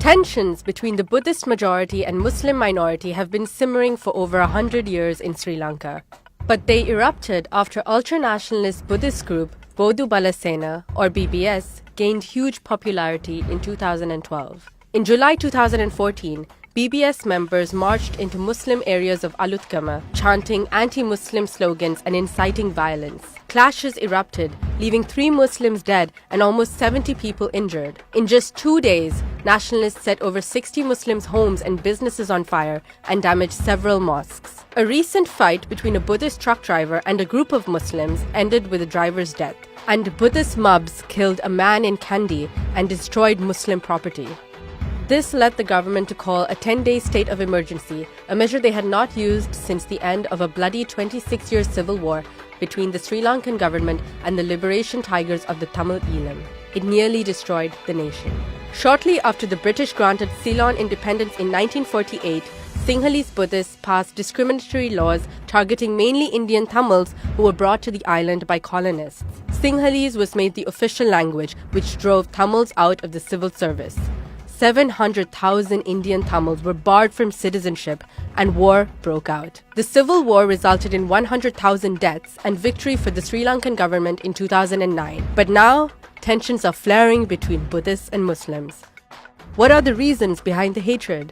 Tensions between the Buddhist majority and Muslim minority have been simmering for over 100 years in Sri Lanka. But they erupted after ultranationalist Buddhist group Bodu Bala Sena, or BBS, gained huge popularity in 2012. In July 2014, BBS members marched into Muslim areas of Alutgama, chanting anti-Muslim slogans and inciting violence. Clashes erupted, leaving 3 Muslims dead and almost 70 people injured. In just 2 days, nationalists set over 60 Muslims' homes and businesses on fire and damaged several mosques. A recent fight between a Buddhist truck driver and a group of Muslims ended with the driver's death, and Buddhist mobs killed a man in Kandy and destroyed Muslim property. This led the government to call a 10-day state of emergency, a measure they had not used since the end of a bloody 26-year civil war between the Sri Lankan government and the liberation tigers of the Tamil Eelam. It nearly destroyed the nation. Shortly after the British granted Ceylon independence in 1948, Sinhalese Buddhists passed discriminatory laws targeting mainly Indian Tamils who were brought to the island by colonists. Sinhalese was made the official language, which drove Tamils out of the civil service. 700,000 Indian Tamils were barred from citizenship and war broke out. The civil war resulted in 100,000 deaths and victory for the Sri Lankan government in 2009. But now, tensions are flaring between Buddhists and Muslims. What are the reasons behind the hatred?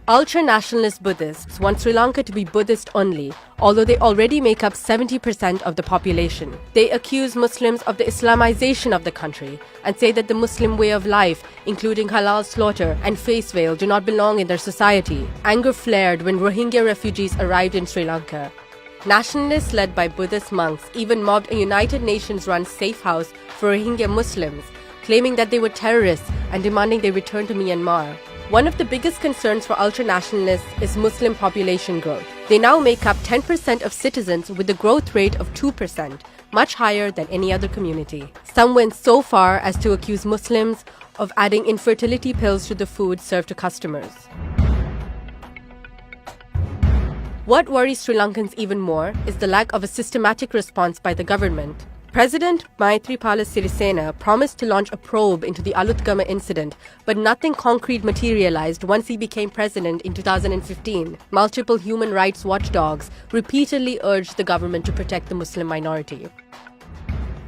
Ultra-nationalist Buddhists want Sri Lanka to be Buddhist only, although they already make up 70% of the population. They accuse Muslims of the Islamization of the country and say that the Muslim way of life, including halal slaughter and face veil, do not belong in their society. Anger flared when Rohingya refugees arrived in Sri Lanka. Nationalists led by Buddhist monks even mobbed a United Nations-run safe house for Rohingya Muslims, claiming that they were terrorists and demanding they return to Myanmar. One of the biggest concerns for ultranationalists is Muslim population growth. They now make up 10% of citizens with a growth rate of 2%, much higher than any other community. Some went so far as to accuse Muslims of adding infertility pills to the food served to customers. What worries Sri Lankans even more is the lack of a systematic response by the government. President Maithripala Sirisena promised to launch a probe into the Alutgama incident, but nothing concrete materialized once he became president in 2015. Multiple human rights watchdogs repeatedly urged the government to protect the Muslim minority.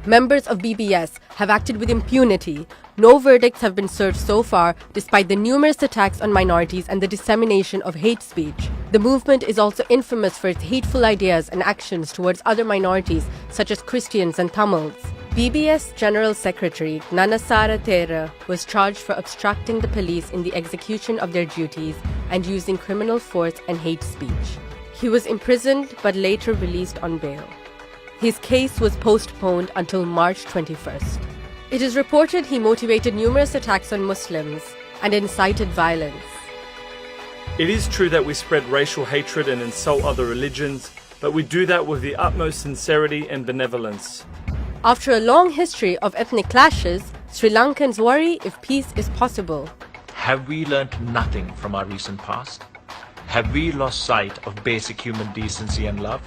Members of BBS have acted with impunity. No verdicts have been served so far, despite the numerous attacks on minorities and the dissemination of hate speech. The movement is also infamous for its hateful ideas and actions towards other minorities, such as Christians and Tamils. BBS General Secretary Nanasara Thera was charged for obstructing the police in the execution of their duties and using criminal force and hate speech. He was imprisoned but later released on bail. His case was postponed until March 21st. It is reported he motivated numerous attacks on Muslims and incited violence. It is true that we spread racial hatred and insult other religions, but we do that with the utmost sincerity and benevolence. After a long history of ethnic clashes, Sri Lankans worry if peace is possible. Have we learnt nothing from our recent past? Have we lost sight of basic human decency and love?